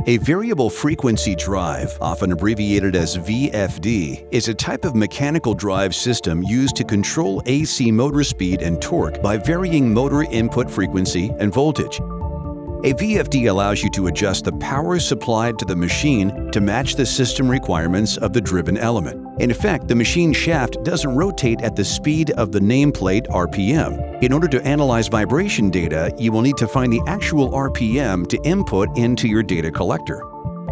A variable frequency drive, often abbreviated as VFD, is a type of mechanical drive system used to control AC motor speed and torque by varying motor input frequency and voltage. A VFD allows you to adjust the power supplied to the machine to match the system requirements of the driven element. In effect, the machine shaft doesn't rotate at the speed of the nameplate RPM. In order to analyze vibration data, you will need to find the actual RPM to input into your data collector.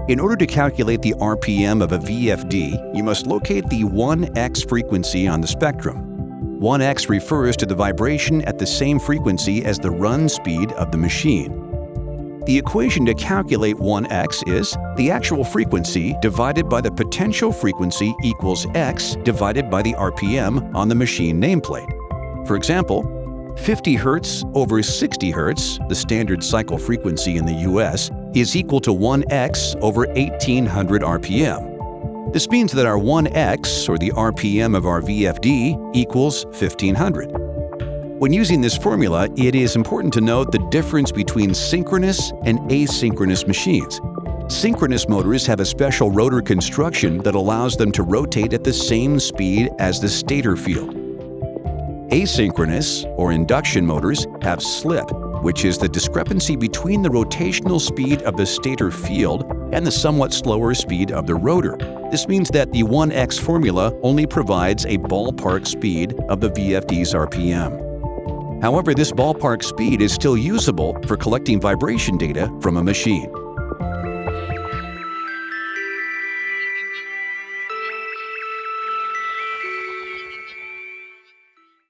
In order to calculate the RPM of a VFD, you must locate the 1x frequency on the spectrum. 1x refers to the vibration at the same frequency as the run speed of the machine. The equation to calculate 1x is the actual frequency divided by the potential frequency equals x divided by the RPM on the machine nameplate. For example, 50 Hz over 60 Hz, the standard cycle frequency in the US, is equal to 1x over 1800 RPM. This means that our 1x, or the RPM of our VFD, equals 1500. When using this formula, it is important to note the difference between synchronous and asynchronous machines. Synchronous motors have a special rotor construction that allows them to rotate at the same speed as the stator field. Asynchronous, or induction motors, have slip, which is the discrepancy between the rotational speed of the stator field and the somewhat slower speed of the rotor. This means that the 1x formula only provides a ballpark speed of the VFD's RPM. However, this ballpark speed is still usable for collecting vibration data from a machine.